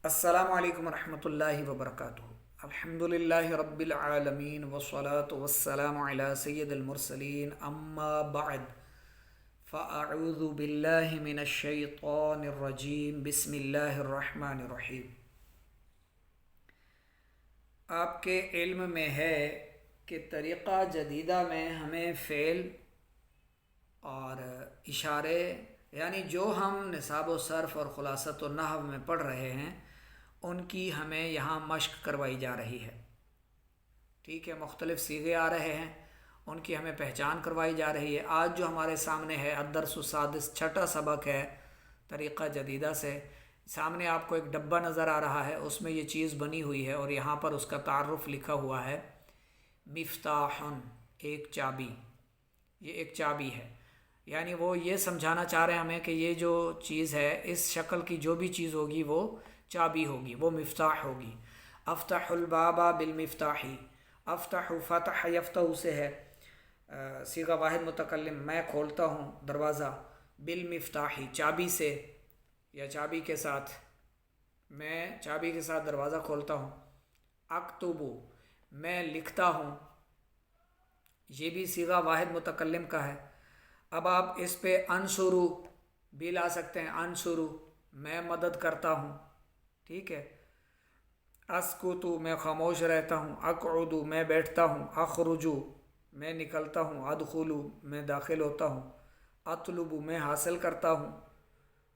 السلام علیکم ورحمۃ اللہ وبرکاتہ۔ الحمدللہ رب العالمین والصلاة والسلام علی سید المرسلین اما بعد فاعوذ باللہ من الشیطان الرجیم بسم اللہ الرحمن الرحیم۔ آپ کے علم میں ہے کہ طریقہ جدیدہ میں ہمیں فعل اور اشارے یعنی جو ہم نصاب و صرف اور خلاصۃ و نحو میں پڑھ رہے ہیں ان کی ہمیں یہاں مشق کروائی جا رہی ہے۔ ٹھیک ہے، مختلف صیغے آ رہے ہیں، ان کی ہمیں پہچان کروائی جا رہی ہے۔ آج جو ہمارے سامنے ہے الدرس السادس، چھٹا سبق ہے طریقہ جدیدہ سے۔ سامنے آپ کو ایک ڈبہ نظر آ رہا ہے، اس میں یہ چیز بنی ہوئی ہے اور یہاں پر اس کا تعارف لکھا ہوا ہے مفتاح، ایک چابی۔ یہ ایک چابی ہے، یعنی وہ یہ سمجھانا چاہ رہے ہیں ہمیں کہ یہ جو چیز ہے اس شکل کی جو بھی چیز ہوگی وہ چابی ہوگی، وہ مفتاح ہوگی۔ افتح الباب بالمفتاحی، افتح فتح یفتح سے ہے، صیغہ واحد متکلم، میں کھولتا ہوں دروازہ، بالمفتاحی چابی سے یا چابی کے ساتھ، میں چابی کے ساتھ دروازہ کھولتا ہوں۔ اکتبو، میں لکھتا ہوں، یہ بھی صیغہ واحد متکلم کا ہے۔ اب آپ اس پہ انشرو بھی لا سکتے ہیں، انشرو میں مدد کرتا ہوں، ٹھیک ہے۔ اسکتو میں خاموش رہتا ہوں، اقعدو میں بیٹھتا ہوں، اخرجو میں نکلتا ہوں، ادخلو میں داخل ہوتا ہوں، اطلبو میں حاصل کرتا ہوں،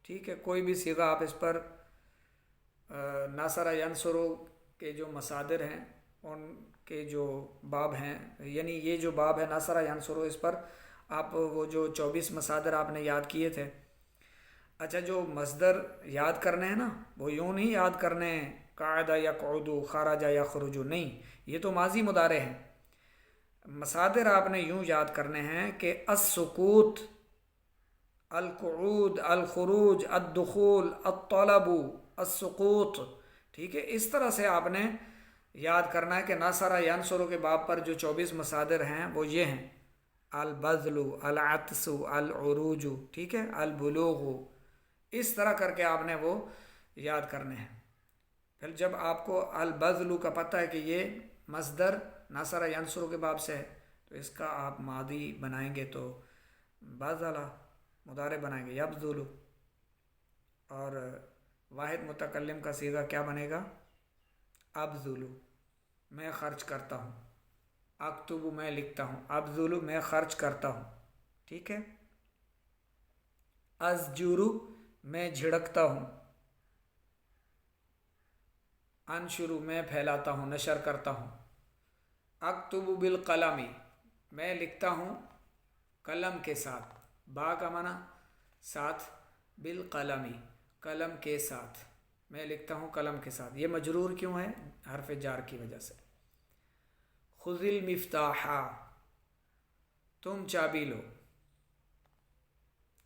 ٹھیک ہے۔ کوئی بھی صیغہ آپ اس پر ناصر ینصرو کے جو مصادر ہیں ان کے جو باب ہیں، یعنی یہ جو باب ہے ناصر ینصرو، اس پر آپ وہ جو 24 مصادر آپ نے یاد کیے تھے، اچھا جو مصدر یاد کرنے ہیں نا وہ یوں نہیں یاد کرنے ہیں قاعدہ یقعدو، خرجہ یخرجو، نہیں، یہ تو ماضی مضارع ہیں۔ مصادر آپ نے یوں یاد کرنے ہیں کہ السکوت، القعود، الخروج، الدخول، الطلب، السقوط، ٹھیک ہے۔ اس طرح سے آپ نے یاد کرنا ہے کہ ناصر ینصر کے باب پر جو 24 مصادر ہیں وہ یہ ہیں: البذل، العطس، العروج، ٹھیک ہے، البلوغ، اس طرح کر کے آپ نے وہ یاد کرنے ہیں۔ پھر جب آپ کو البذل کا پتہ ہے کہ یہ مصدر ناصر ینصر کے باب سے ہے تو اس کا آپ ماضی بنائیں گے تو بذل، مضارع بنائیں گے یبذل، اور واحد متکلم کا صیغہ کیا بنے گا؟ ابذل، میں خرچ کرتا ہوں، اکتب میں لکھتا ہوں، ابذل میں خرچ کرتا ہوں، ٹھیک ہے۔ ازجر میں جھڑکتا ہوں، انشر میں پھیلاتا ہوں، نشر کرتا ہوں۔ اکتب بالقلم میں لکھتا ہوں قلم کے ساتھ، با کا معنی ساتھ، بالقلم قلم کے ساتھ، میں لکھتا ہوں قلم کے ساتھ۔ یہ مجرور کیوں ہے؟ حرف جار کی وجہ سے۔ خذ المفتاح، تم چابی لو،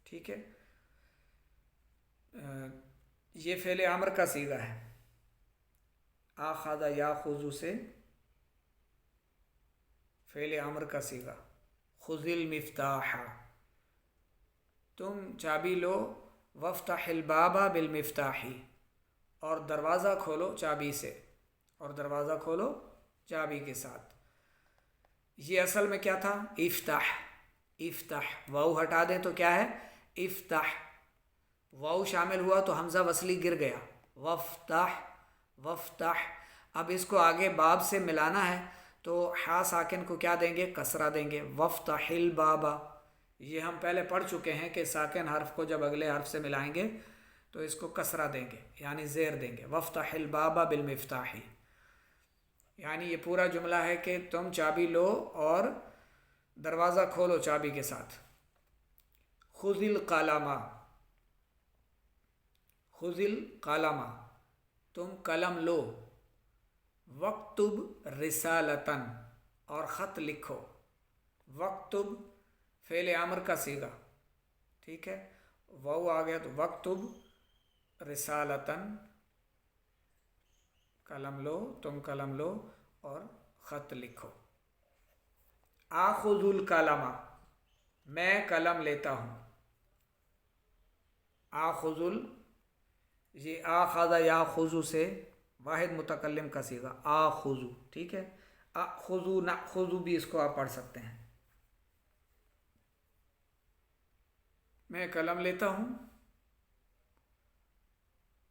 ٹھیک ہے۔ یہ فعل امر کا صیغہ ہے، آخذ یاخذ سے فعل امر کا صیغہ، خذ المفتاح، تم چابی لو، وافتح الباب بالمفتاح، اور دروازہ کھولو چابی سے، اور دروازہ کھولو چابی کے ساتھ۔ یہ اصل میں کیا تھا؟ افتح، افتح، واو ہٹا دیں تو کیا ہے؟ افتح، واو شامل ہوا تو حمزہ وصلی گر گیا، وفتح، وفتح۔ اب اس کو آگے باب سے ملانا ہے تو حا ساکن کو کیا دیں گے؟ کسرہ دیں گے، وفتح الباب۔ یہ ہم پہلے پڑھ چکے ہیں کہ ساکن حرف کو جب اگلے حرف سے ملائیں گے تو اس کو کسرہ دیں گے، یعنی زیر دیں گے، وفتح الباب بالمفتاح، یعنی یہ پورا جملہ ہے کہ تم چابی لو اور دروازہ کھولو چابی کے ساتھ۔ خذ القلم، خذ القلم، تم قلم لو، وقتب رسالتن، اور خط لکھو۔ وقتب فعل امر کا صیغہ، ٹھیک ہے، واو آ گیا تو وقتب رسالتن، قلم لو، تم قلم لو اور خط لکھو۔ آخذ القلم، میں قلم لیتا ہوں، آخذ یہ آخذ یا خضو سے واحد متکلم کا صیغہ آخذو، ٹھیک ہے. خضو نأخذ بھی اس کو آپ پڑھ سکتے ہیں. میں قلم لیتا ہوں.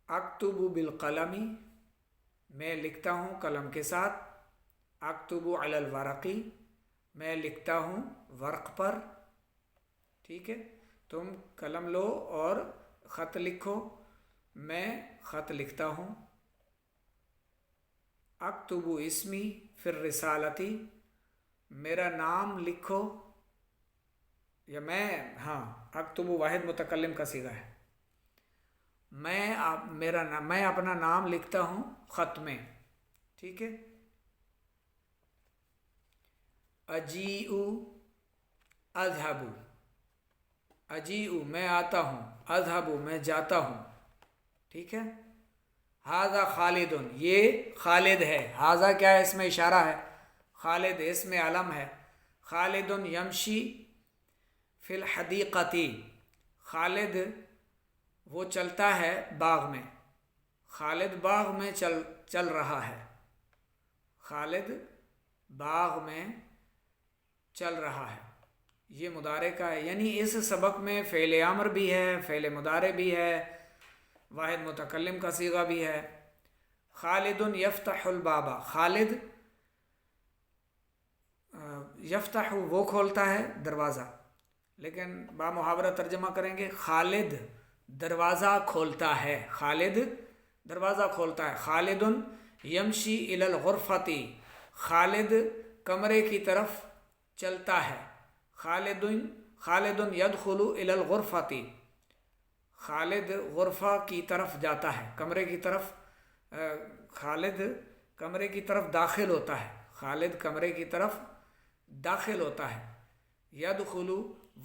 اکتب بالقلم، میں لکھتا ہوں قلم کے ساتھ. اکتب علی الورقی، میں لکھتا ہوں ورق پر. ٹھیک ہے، تم قلم لو اور خط لکھو، میں خط لکھتا ہوں. اکتب اسمی فی الرسالتی، میرا نام لکھو، یا ہاں اکتب واحد متکلم کا صیغہ ہے. میں اپنا نام لکھتا ہوں خط میں. ٹھیک ہے. اجیء اذهب، اجیء میں آتا ہوں، اذهب میں جاتا ہوں. ٹھیک ہے. ھذا خالد، یہ خالد ہے. ھذا کیا ہے؟ اس میں اشارہ ہے. خالد اس میں علم ہے. خالد یمشی فی الحدیقۃ، خالد وہ چلتا ہے باغ میں. خالد باغ میں چل رہا ہے. خالد باغ میں چل رہا ہے. یہ مضارع کا ہے، یعنی اس سبق میں فعل امر بھی ہے، فعل مضارع بھی ہے، واحد متکلم کا صیغہ بھی ہے. خالد یفتح الباب، خالد یفتح وہ کھولتا ہے دروازہ، لیکن با محاورہ ترجمہ کریں گے خالد دروازہ کھولتا ہے. خالد دروازہ کھولتا ہے. خالد یمشی الی الغرفۃ، خالد کمرے کی طرف چلتا ہے. خالد یدخل الی الغرفۃ، خالد غرفہ کی طرف جاتا ہے، کمرے کی طرف. خالد کمرے کی طرف داخل ہوتا ہے. خالد کمرے کی طرف داخل ہوتا ہے. یدخل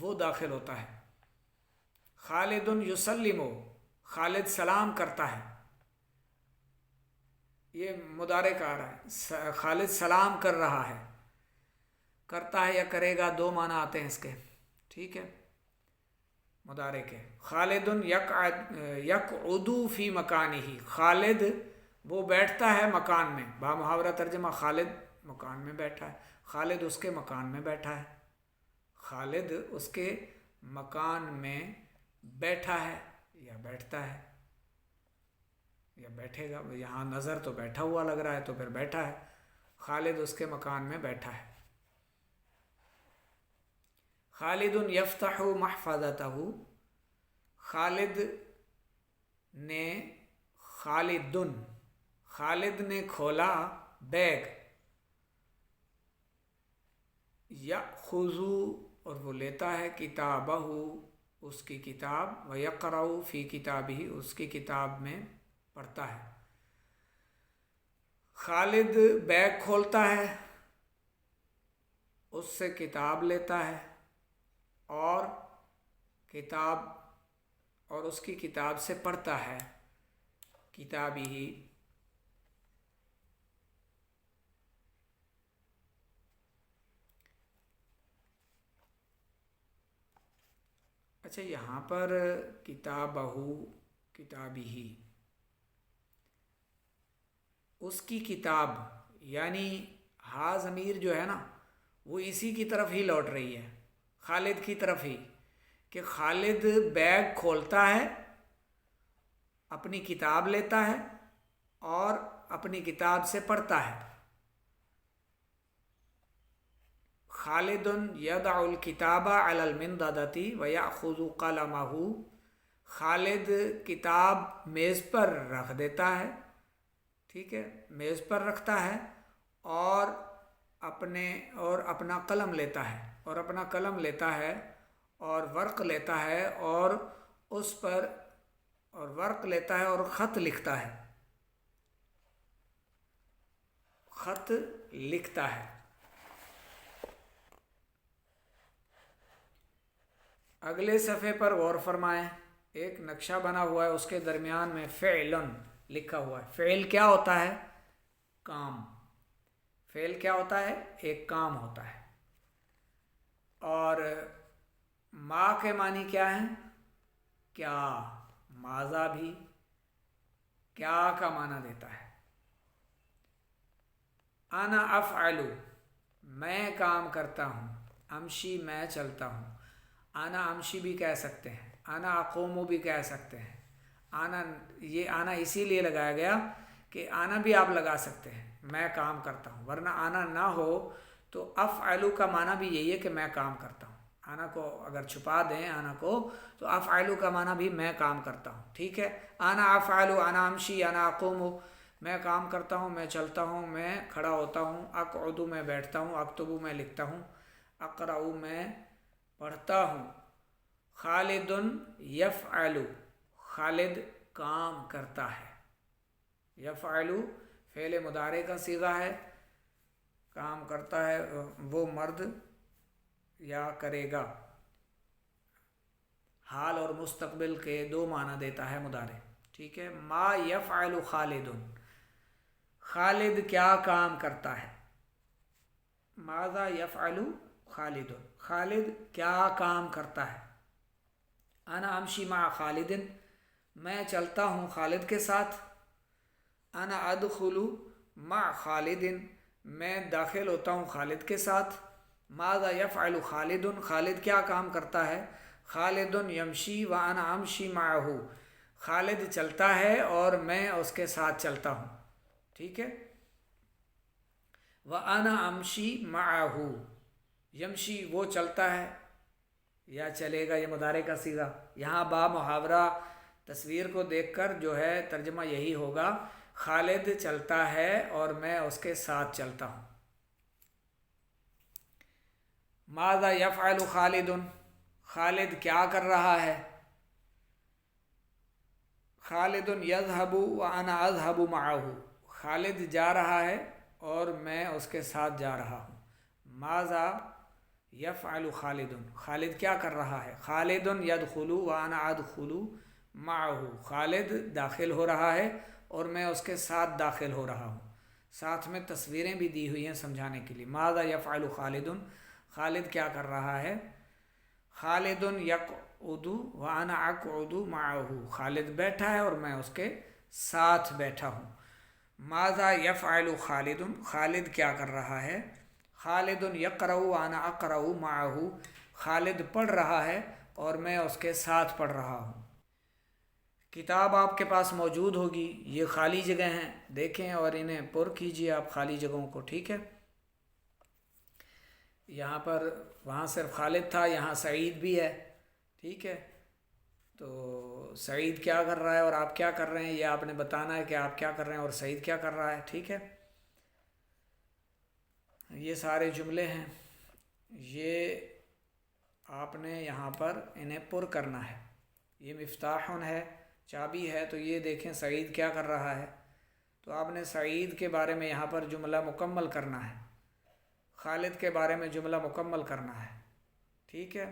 وہ داخل ہوتا ہے. خالد یسلم، خالد سلام کرتا ہے. یہ مضارع کا آ رہا ہے. خالد سلام کر رہا ہے. کرتا ہے یا کرے گا، دو معنی آتے ہیں اس کے. ٹھیک ہے، مضارع کے. خالد یقعد فی مکانہ، خالد وہ بیٹھتا ہے مکان میں. با محاورہ ترجمہ خالد مکان میں بیٹھا ہے. خالد اس کے مکان میں بیٹھا ہے. خالد اس کے مکان میں بیٹھا ہے یا بیٹھتا ہے یا بیٹھے گا. یہاں نظر تو بیٹھا ہوا لگ رہا ہے تو پھر بیٹھا ہے. خالد اس کے مکان میں بیٹھا ہے. خالد یفتح محفظتہ، خالد نے خالد نے کھولا بیگ. یأخذ اور وہ لیتا ہے کتابہ اس کی کتاب، و یقرأ فی کتابہ اس کی کتاب میں پڑھتا ہے. خالد بیگ کھولتا ہے، اس سے کتاب لیتا ہے اور اس کی کتاب سے پڑھتا ہے. کتاب ہی. اچھا، یہاں پر کتاب ہی، اس کی کتاب، یعنی ہا ضمیر جو ہے نا وہ اسی کی طرف ہی لوٹ رہی ہے، خالد کی طرف ہی، کہ خالد بیگ کھولتا ہے، اپنی کتاب لیتا ہے اور اپنی کتاب سے پڑھتا ہے. خالد یضع الکتاب علی المنضدۃ ویأخذ قلمہ، خالد کتاب میز پر رکھ دیتا ہے. ٹھیک ہے، میز پر رکھتا ہے اور اپنا قلم لیتا ہے اور ورق لیتا ہے اور اس پر ورق لیتا ہے اور خط لکھتا ہے. خط لکھتا ہے. اگلے صفحے پر غور فرمائیں، ایک نقشہ بنا ہوا ہے، اس کے درمیان میں فعل لکھا ہوا ہے. فعل کیا ہوتا ہے؟ کام. فعل کیا ہوتا ہے؟ ایک کام ہوتا ہے. اور ما کے معنی کیا ہیں؟ کیا. ماذا بھی کیا کا معنی دیتا ہے. انا افعلو میں کام کرتا ہوں. امشی میں چلتا ہوں. انا امشی بھی کہہ سکتے ہیں. انا اقومو بھی کہہ سکتے ہیں. آنا یہ آنا اسی لیے لگایا گیا کہ آنا بھی آپ لگا سکتے ہیں میں کام کرتا ہوں، ورنہ آنا نہ ہو تو افعلو کا معنی بھی یہی ہے کہ میں کام کرتا ہوں. آنا کو اگر چھپا دیں آنا کو تو افعلو کا معنی بھی میں کام کرتا ہوں. ٹھیک ہے. آنا افعلو، آنا امشی، آنا اقومو میں کام کرتا ہوں، میں چلتا ہوں، میں کھڑا ہوتا ہوں. اقعدو میں بیٹھتا ہوں. اکتبو میں لکھتا ہوں. اقرأ میں پڑھتا ہوں. خالد یفعل خالد کام کرتا ہے. یفعل فعل مضارع کا صیغہ ہے. کام کرتا ہے وہ مرد یا کرے گا. حال اور مستقبل کے دو معنی دیتا ہے مضارع. ٹھیک ہے. ما یفعل خالد خالد کیا کام کرتا ہے. ماذا یفعل خالد خالد کیا کام کرتا ہے. انا امشی مع خالد میں چلتا ہوں خالد کے ساتھ. انا ادخل مع خالد میں داخل ہوتا ہوں خالد کے ساتھ. ماذا یفعل خالد خالد کیا کام کرتا ہے. خالد یمشی وانا امشی معہ خالد چلتا ہے اور میں اس کے ساتھ چلتا ہوں. ٹھیک ہے. وانا امشی معہ یمشی وہ چلتا ہے یا چلے گا، یہ مضارع کا صیغہ. یہاں با محاورہ تصویر کو دیکھ کر جو ہے ترجمہ یہی ہوگا خالد چلتا ہے اور میں اس کے ساتھ چلتا ہوں. ماذا یفعل خالد خالد کیا کر رہا ہے. خالد یذهب وانا اذهب معه خالد جا رہا ہے اور میں اس کے ساتھ جا رہا ہوں. ماذا یفعل خالد خالد کیا کر رہا ہے. خالد یدخل وانا ادخل معه خالد داخل ہو رہا ہے اور میں اس کے ساتھ داخل ہو رہا ہوں. ساتھ میں تصویریں بھی دی ہوئی ہیں سمجھانے کے لیے. ماذا یفعل خالد خالد کیا کر رہا ہے. خالد یقعد وانا اقعد معه خالد بیٹھا ہے اور میں اس کے ساتھ بیٹھا ہوں. ماذا یفعل خالد خالد کیا کر رہا ہے. خالد یقرأ وانا اقرأ معه خالد پڑھ رہا ہے اور میں اس کے ساتھ پڑھ رہا ہوں. کتاب آپ کے پاس موجود ہوگی. یہ خالی جگہ ہیں، دیکھیں اور انہیں پر کیجیے آپ خالی جگہوں کو. ٹھیک ہے. یہاں پر وہاں صرف خالد تھا، یہاں سعید بھی ہے. ٹھیک ہے. تو سعید کیا کر رہا ہے اور آپ کیا کر رہے ہیں یہ آپ نے بتانا ہے کہ آپ کیا کر رہے ہیں اور سعید کیا کر رہا ہے. ٹھیک ہے. یہ سارے جملے ہیں، یہ آپ نے یہاں پر انہیں پر کرنا ہے. یہ مفتاح ہے، چابی ہے. تو یہ دیکھیں سعید کیا کر رہا ہے. تو آپ نے سعید کے بارے میں یہاں پر جملہ مکمل کرنا ہے. خالد کے بارے میں جملہ مکمل کرنا ہے. ٹھیک ہے.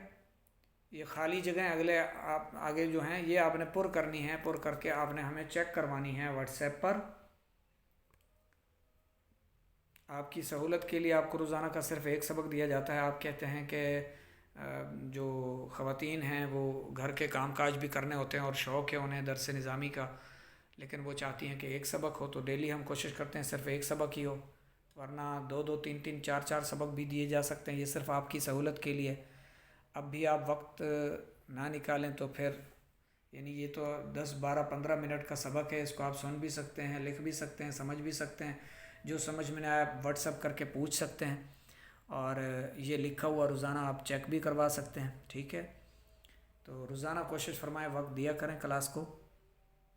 یہ خالی جگہیں اگلے آپ آگے جو ہیں یہ آپ نے پر کرنی ہے. پر کر کے آپ نے ہمیں چیک کروانی ہے واٹس ایپ پر. آپ کی سہولت کے لیے آپ کو روزانہ کا صرف ایک سبق دیا جاتا ہے. آپ کہتے ہیں کہ جو خواتین ہیں وہ گھر کے کام کاج بھی کرنے ہوتے ہیں اور شوق ہے انہیں درس نظامی کا، لیکن وہ چاہتی ہیں کہ ایک سبق ہو. تو ڈیلی ہم کوشش کرتے ہیں صرف ایک سبق ہی ہو، ورنہ دو دو تین تین چار چار سبق بھی دیے جا سکتے ہیں. یہ صرف آپ کی سہولت کے لیے. اب بھی آپ وقت نہ نکالیں تو پھر یعنی یہ تو 10 12 15 منٹ کا سبق ہے. اس کو آپ سن بھی سکتے ہیں، لکھ بھی سکتے ہیں، سمجھ بھی سکتے ہیں. جو سمجھ میں نہ آیا واٹس ایپ کر کے پوچھ سکتے ہیں. اور یہ لکھا ہوا روزانہ آپ چیک بھی کروا سکتے ہیں. ٹھیک ہے. تو روزانہ کوشش فرمائیں وقت دیا کریں کلاس کو.